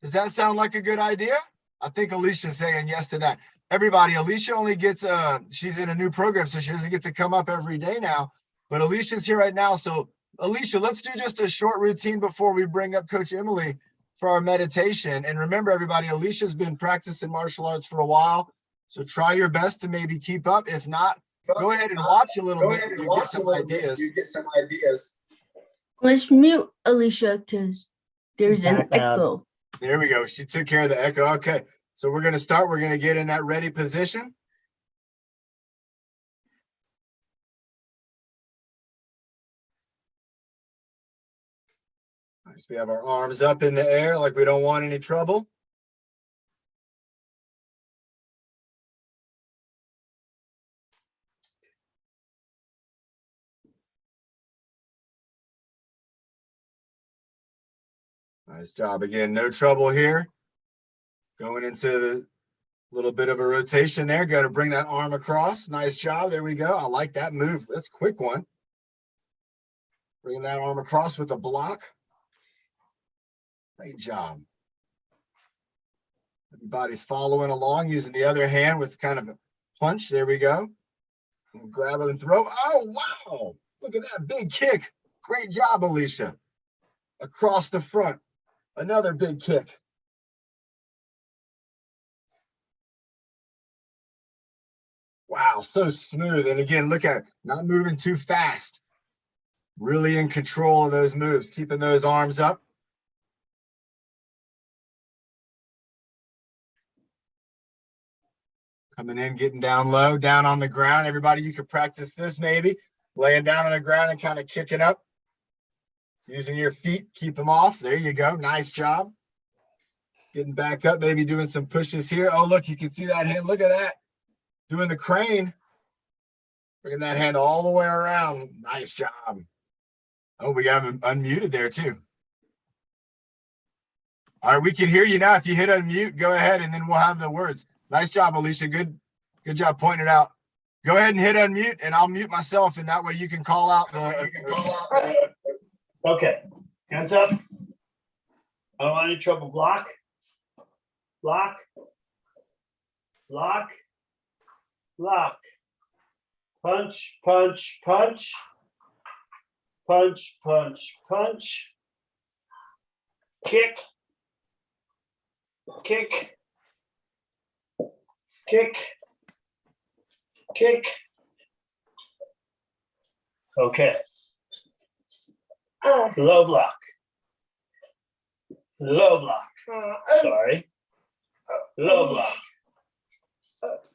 Does that sound like a good idea? I think Alicia's saying yes to that. Everybody, Alicia only gets, she's in a new program, so she doesn't get to come up every day now. But Alicia's here right now. So Alicia, let's do just a short routine before we bring up Coach Emily for our meditation. And remember, everybody, Alicia's been practicing martial arts for a while. So try your best to maybe keep up. If not, go ahead and watch a little bit. You get some ideas. Let's mute Alicia because there's an Background. echo. There we go. She took care of the echo. Okay. So we're going to start. We're going to get in that ready position. Nice. We have our arms up in the air like we don't want any trouble. Nice job. Again, no trouble here. Going into the little bit of a rotation there. Got to bring that arm across. Nice job. There we go. I like that move. That's a quick one. Bringing that arm across with a block. Great job. Everybody's following along, using the other hand with kind of a punch. There we go. And grab it and throw. Oh, wow. Look at that big kick. Great job, Alicia. Across the front. Another big kick. Wow, so smooth. And again, look at it. Not moving too fast. Really in control of those moves. Keeping those arms up. Coming in, getting down low, down on the ground. Everybody, you could practice this maybe. Laying down on the ground and kind of kicking up. Using your feet, keep them off. There you go. Nice job. Getting back up, maybe doing some pushes here. Oh, look, you can see that hand. Look at that. Doing the crane. Bringing that hand all the way around. Nice job. Oh, we have him unmuted there too. All right, we can hear you now. If you hit unmute, go ahead and then we'll have the words. Nice job, Alicia. Good job pointing it out. Go ahead and hit unmute and I'll mute myself and that way you can call out the Okay, hands up. I don't want any trouble. Block, block, block, block. Punch, punch, punch. Punch, punch, punch. Kick, kick, kick, kick. Okay. Low block. Low block. Sorry. Low block.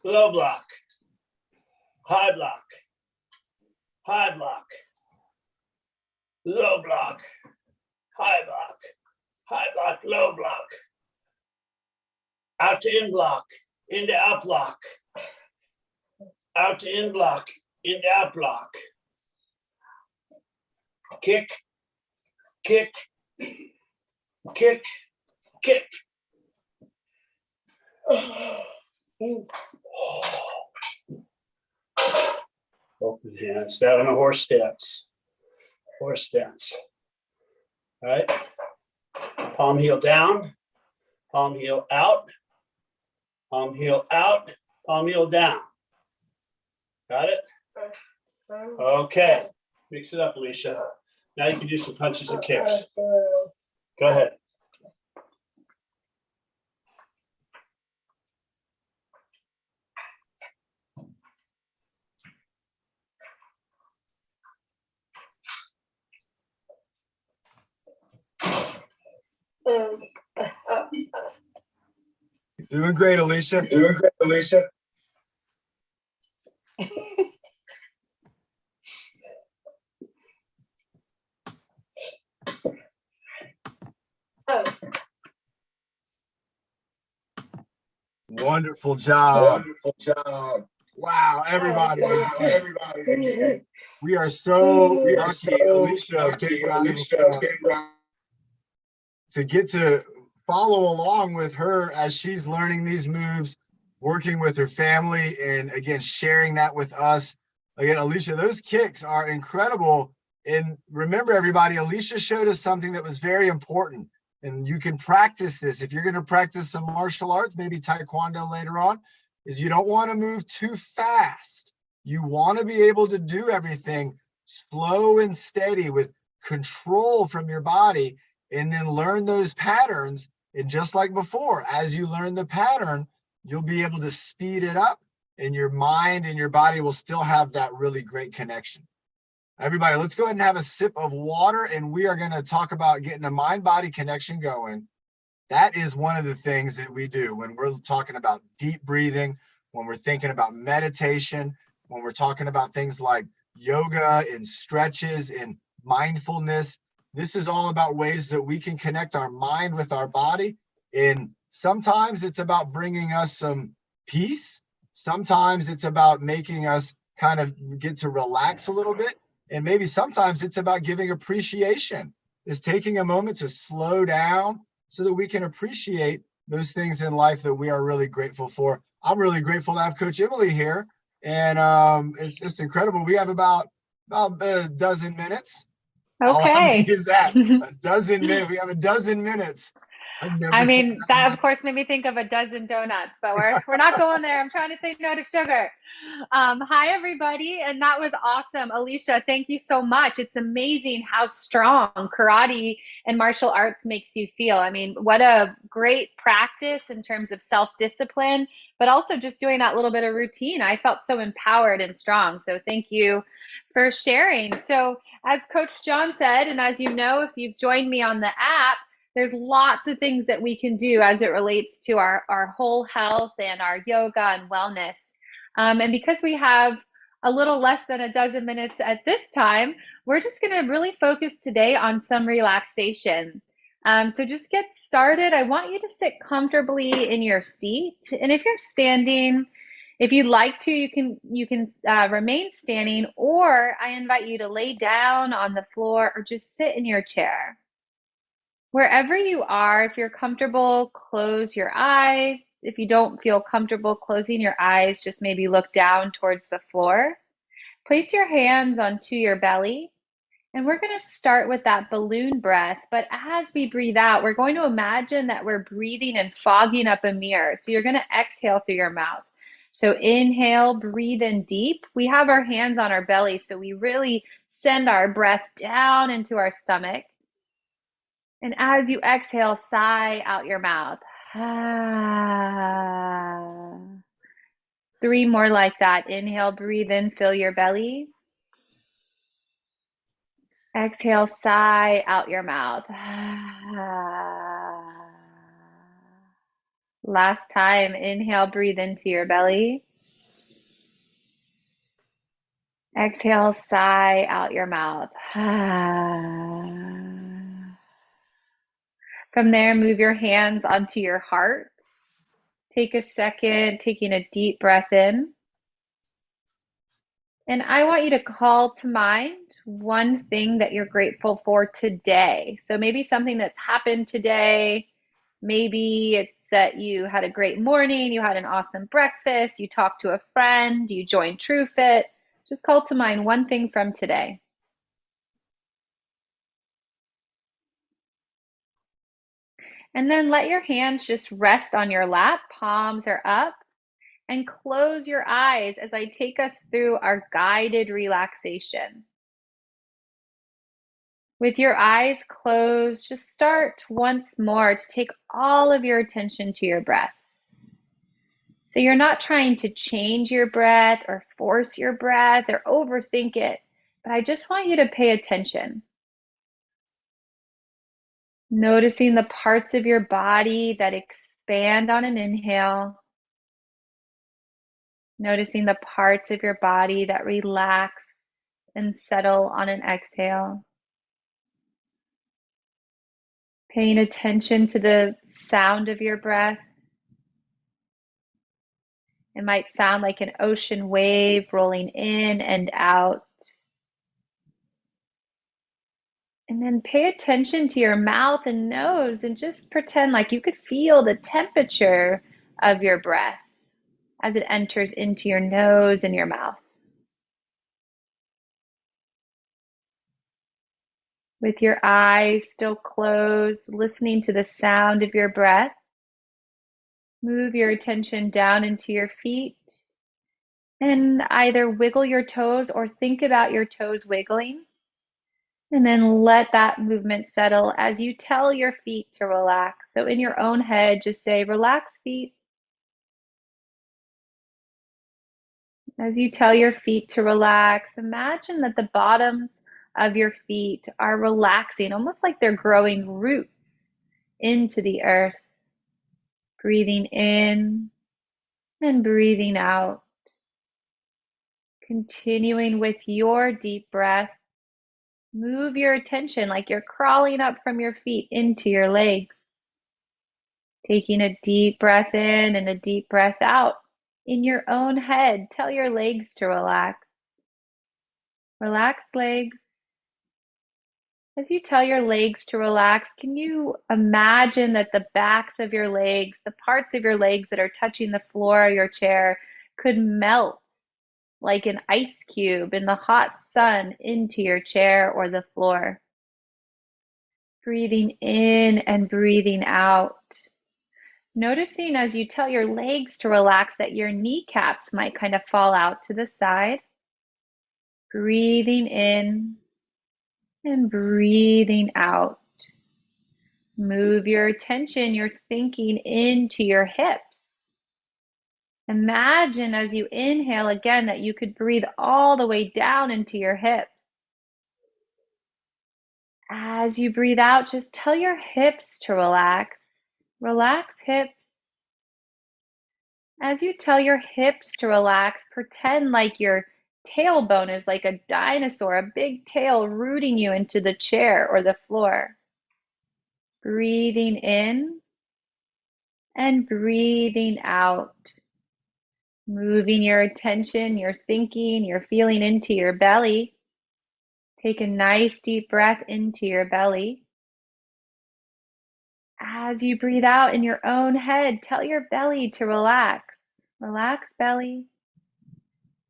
Low block. High block. High block. Low block. High block. High block. Low block. Out to in block. Into out block. Out to in block. Into out block. Kick. Kick, kick, kick. Open hands, down in a horse stance. Horse stance. All right. Palm heel down, palm heel out, palm heel out, palm heel down. Got it? Okay. Mix it up, Alicia. Now you can do some punches and kicks. Go ahead. Doing great, Alicia. Doing great, Alicia. Wonderful job. Wonderful job. Wow, everybody. Everybody. We are so We are lucky, so Alicia. lucky, Big round of Alicia. applause. Big round. To get to follow along with her as she's learning these moves, working with her family, and again, sharing that with us. Again, Alicia, those kicks are incredible. And remember, everybody, Alicia showed us something that was very important. And you can practice this. If you're going to practice some martial arts, maybe Taekwondo later on, is you don't want to move too fast. You want to be able to do everything slow and steady with control from your body, and then learn those patterns. And just like before, as you learn the pattern, you'll be able to speed it up, and your mind and your body will still have that really great connection. Everybody, let's go ahead and have a sip of water, and we are going to talk about getting a mind-body connection going. That is one of the things that we do when we're talking about deep breathing, when we're thinking about meditation, when we're talking about things like yoga and stretches and mindfulness. This is all about ways that we can connect our mind with our body. And sometimes it's about bringing us some peace. Sometimes it's about making us kind of get to relax a little bit. And maybe sometimes it's about giving appreciation. It's taking a moment to slow down so that we can appreciate those things in life that we are really grateful for. I'm really grateful to have Coach Emily here. And it's just incredible. We have about a dozen minutes. How Okay. many is that? A dozen minutes. We have a dozen minutes. I've never I seen mean, that of course made me think of a dozen donuts, but we're not going there. I'm trying to say no to sugar. Hi, everybody. And that was awesome. Alicia, thank you so much. It's amazing how strong karate and martial arts makes you feel. I mean, what a great practice in terms of self-discipline, but also just doing that little bit of routine. I felt so empowered and strong. So thank you for sharing. So as Coach John said, and as you know, if you've joined me on the app, there's lots of things that we can do as it relates to our whole health and our yoga and wellness. And because we have a little less than a dozen minutes at this time, we're just going to really focus today on some relaxation. So just get started. I want you to sit comfortably in your seat. And if you're standing, if you'd like to, you can remain standing, or I invite you to lay down on the floor or just sit in your chair. Wherever you are, if you're comfortable, close your eyes. If you don't feel comfortable closing your eyes, just maybe look down towards the floor. Place your hands onto your belly. And we're going to start with that balloon breath. But as we breathe out, we're going to imagine that we're breathing and fogging up a mirror. So you're going to exhale through your mouth. So inhale, breathe in deep. We have our hands on our belly, so we really send our breath down into our stomach. And as you exhale, sigh out your mouth. 3 more like that. Inhale, breathe in, fill your belly. Exhale, sigh out your mouth. Last time, inhale, breathe into your belly. Exhale, sigh out your mouth. From there, move your hands onto your heart. Take a second, taking a deep breath in. And I want you to call to mind one thing that you're grateful for today. So maybe something that's happened today. Maybe it's that you had a great morning, you had an awesome breakfast, you talked to a friend, you joined TruFit. Just call to mind one thing from today. And then let your hands just rest on your lap, palms are up, and close your eyes as I take us through our guided relaxation. With your eyes closed, just start once more to take all of your attention to your breath. So you're not trying to change your breath or force your breath or overthink it, but I just want you to pay attention. Noticing the parts of your body that expand on an inhale. Noticing the parts of your body that relax and settle on an exhale. Paying attention to the sound of your breath. It might sound like an ocean wave rolling in and out. And then pay attention to your mouth and nose and just pretend like you could feel the temperature of your breath as it enters into your nose and your mouth. With your eyes still closed, listening to the sound of your breath, move your attention down into your feet and either wiggle your toes or think about your toes wiggling. And then let that movement settle as you tell your feet to relax. So in your own head, just say, relax feet. As you tell your feet to relax, imagine that the bottoms of your feet are relaxing, almost like they're growing roots into the earth. Breathing in and breathing out. Continuing with your deep breath. Move your attention like you're crawling up from your feet into your legs. Taking a deep breath in and a deep breath out. In your own head, tell your legs to relax. Relax legs. As you tell your legs to relax, can you imagine that the backs of your legs, the parts of your legs that are touching the floor of your chair, could melt like an ice cube in the hot sun into your chair or the floor? Breathing in and breathing out. Noticing as you tell your legs to relax that your kneecaps might kind of fall out to the side. Breathing in and breathing out. Move your attention, your thinking into your hips. Imagine as you inhale again that you could breathe all the way down into your hips. As you breathe out, just tell your hips to relax. Relax hips. As you tell your hips to relax, pretend like your tailbone is like a dinosaur, a big tail rooting you into the chair or the floor. Breathing in and breathing out. Moving your attention, your thinking, your feeling into your belly. Take a nice deep breath into your belly. As you breathe out in your own head, tell your belly to relax. Relax, belly.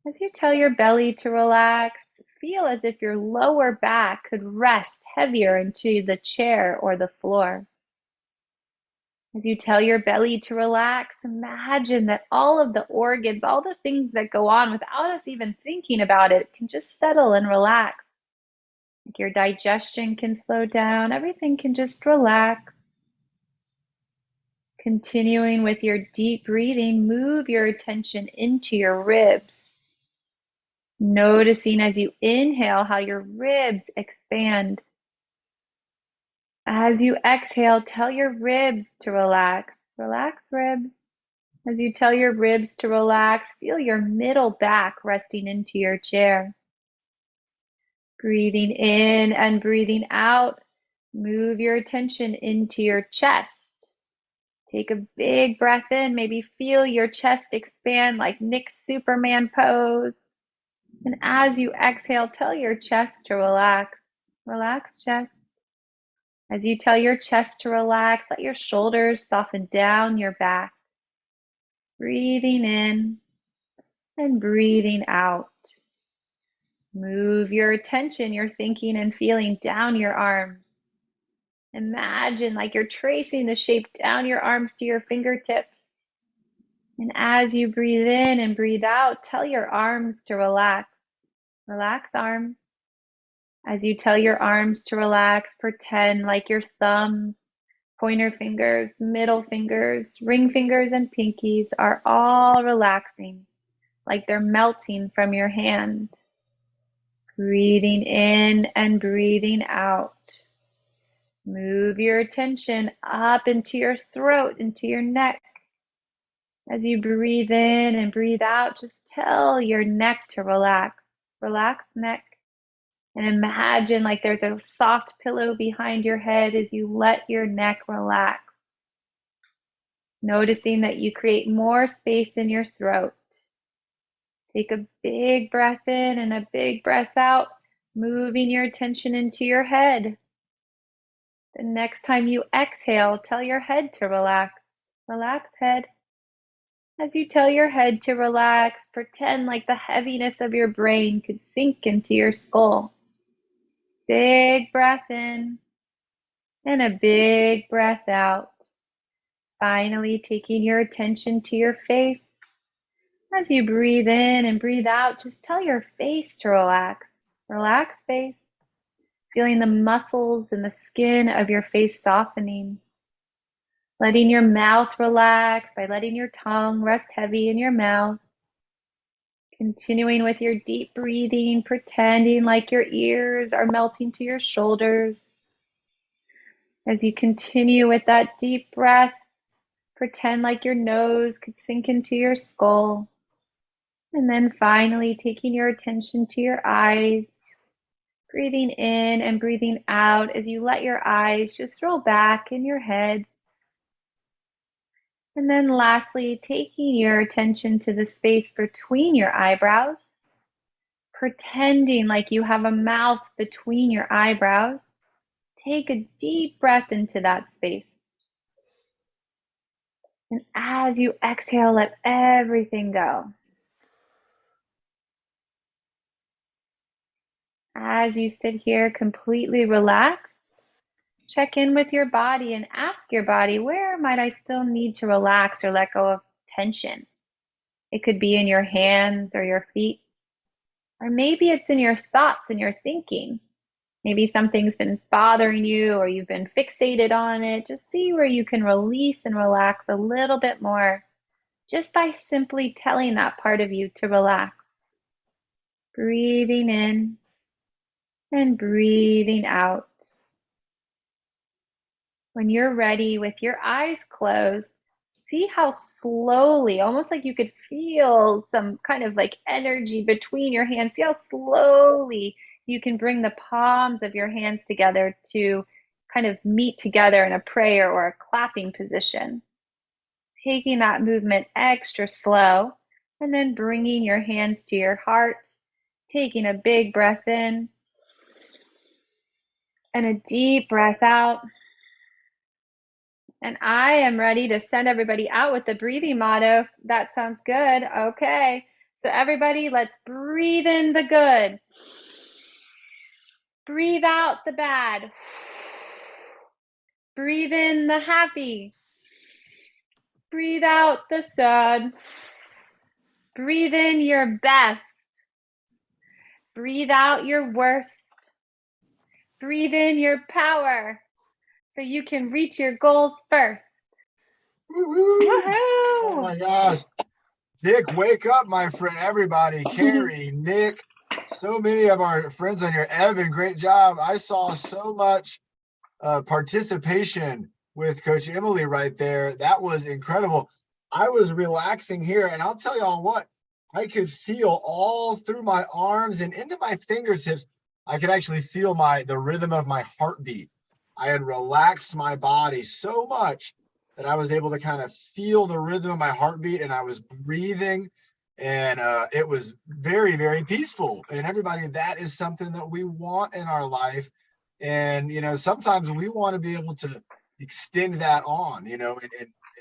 As you tell your belly to relax, feel as if your lower back could rest heavier into the chair or the floor. As you tell your belly to relax, imagine that all of the organs, all the things that go on without us even thinking about it, can just settle and relax. Like your digestion can slow down, everything can just relax. Continuing with your deep breathing, move your attention into your ribs. Noticing as you inhale how your ribs expand. As you exhale, tell your ribs to relax. Relax ribs. As you tell your ribs to relax, feel your middle back resting into your chair. Breathing in and breathing out, move your attention into your chest. Take a big breath in, maybe feel your chest expand like Nick's Superman pose. And as you exhale, tell your chest to relax. Relax, chest. As you tell your chest to relax, let your shoulders soften down your back. Breathing in and breathing out. Move your attention, your thinking and feeling down your arms. Imagine like you're tracing the shape down your arms to your fingertips. And as you breathe in and breathe out, tell your arms to relax. Relax arms. As you tell your arms to relax, pretend like your thumbs, pointer fingers, middle fingers, ring fingers, and pinkies are all relaxing, like they're melting from your hand. Breathing in and breathing out. Move your attention up into your throat, into your neck. As you breathe in and breathe out, just tell your neck to relax. Relax neck. And imagine like there's a soft pillow behind your head as you let your neck relax. Noticing that you create more space in your throat. Take a big breath in and a big breath out, moving your attention into your head. The next time you exhale, tell your head to relax. Relax, head. As you tell your head to relax, pretend like the heaviness of your brain could sink into your skull. Big breath in and a big breath out. Finally, taking your attention to your face. As you breathe in and breathe out, just tell your face to relax. Relax, face. Feeling the muscles and the skin of your face softening. Letting your mouth relax by letting your tongue rest heavy in your mouth. Continuing with your deep breathing, pretending like your ears are melting to your shoulders. As you continue with that deep breath, pretend like your nose could sink into your skull. And then finally, taking your attention to your eyes, breathing in and breathing out as you let your eyes just roll back in your head. And then lastly, taking your attention to the space between your eyebrows, pretending like you have a mouth between your eyebrows. Take a deep breath into that space. And as you exhale, let everything go. As you sit here completely relaxed, check in with your body and ask your body, where might I still need to relax or let go of tension? It could be in your hands or your feet, or maybe it's in your thoughts and your thinking. Maybe something's been bothering you or you've been fixated on it. Just see where you can release and relax a little bit more just by simply telling that part of you to relax. Breathing in and breathing out. When you're ready with your eyes closed, see how slowly, almost like you could feel some kind of like energy between your hands. See how slowly you can bring the palms of your hands together to kind of meet together in a prayer or a clapping position. Taking that movement extra slow and then bringing your hands to your heart, taking a big breath in and a deep breath out. And I am ready to send everybody out with the breathing motto. That sounds good. Okay. So everybody, let's breathe in the good. Breathe out the bad. Breathe in the happy. Breathe out the sad. Breathe in your best. Breathe out your worst. Breathe in your power so you can reach your goals first. Woo-hoo. Oh Woohoo! my gosh. Nick, wake up, my friend. Everybody, Carrie, Nick, so many of our friends on here. Evan, great job. I saw so much participation with Coach Emily right there. That was incredible. I was relaxing here, and I'll tell y'all what, I could feel all through my arms and into my fingertips. I could actually feel the rhythm of my heartbeat. I had relaxed my body so much that I was able to kind of feel the rhythm of my heartbeat, and I was breathing, and it was very, very peaceful. And everybody, that is something that we want in our life. And, sometimes we want to be able to extend that on, and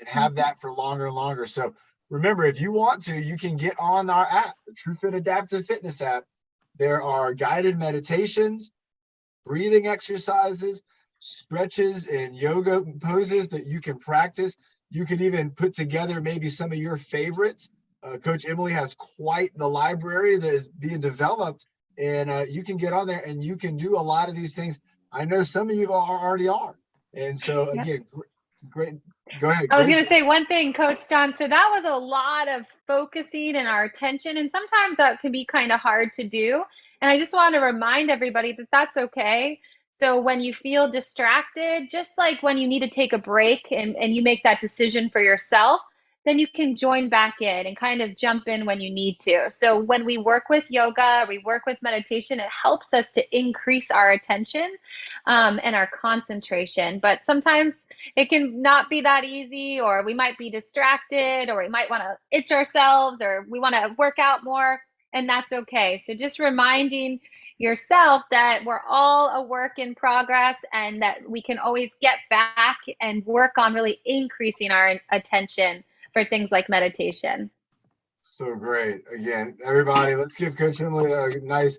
have that for longer and longer. So remember, if you want to, you can get on our app, the TruFit Adaptive Fitness app. There are guided meditations, breathing exercises, stretches, and yoga poses that you can practice. You can even put together maybe some of your favorites. Coach Emily has quite the library that is being developed, and you can get on there and you can do a lot of these things. I know some of you already are. And so again, great. Go ahead. I was going to say one thing, Coach John. So that was a lot of focusing and our attention, and sometimes that can be kind of hard to do. And I just want to remind everybody that that's okay. So when you feel distracted, just like when you need to take a break and you make that decision for yourself, then you can join back in and kind of jump in when you need to. So when we work with yoga, we work with meditation, it helps us to increase our attention and our concentration. But sometimes it can not be that easy, or we might be distracted, or we might want to itch ourselves, or we want to work out more. and that's okay. So just reminding yourself that we're all a work in progress and that we can always get back and work on really increasing our attention for things like meditation. So great. Again, everybody, let's give Coach Emily a nice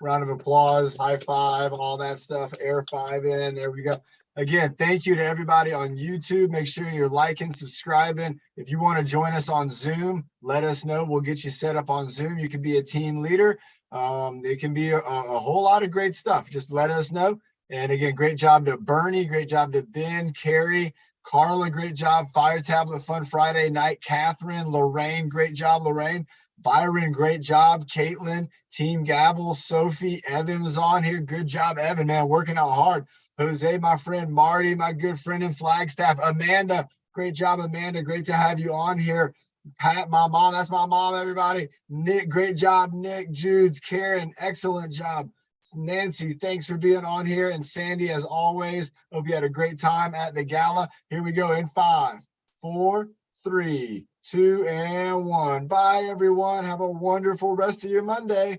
round of applause, high five, all that stuff, air five in. There we go. Again, thank you to everybody on YouTube. Make sure you're liking, subscribing. If you want to join us on Zoom, let us know. We'll get you set up on Zoom. You can be a team leader. It can be a whole lot of great stuff. Just let us know. And again, great job to Bernie. Great job to Ben, Carrie, Carla, great job. Fire Tablet Fun Friday night. Catherine, Lorraine, great job, Lorraine. Byron, great job. Caitlin, Team Gavel, Sophie, Evan was on here. Good job, Evan, man, working out hard. Jose, my friend. Marty, my good friend in Flagstaff. Amanda, great job, Amanda. Great to have you on here. Pat, my mom, that's my mom, everybody. Nick, great job. Nick, Judes, Karen, excellent job. Nancy, thanks for being on here. And Sandy, as always, hope you had a great time at the gala. Here we go in 5, 4, 3, 2, and 1. Bye, everyone. Have a wonderful rest of your Monday.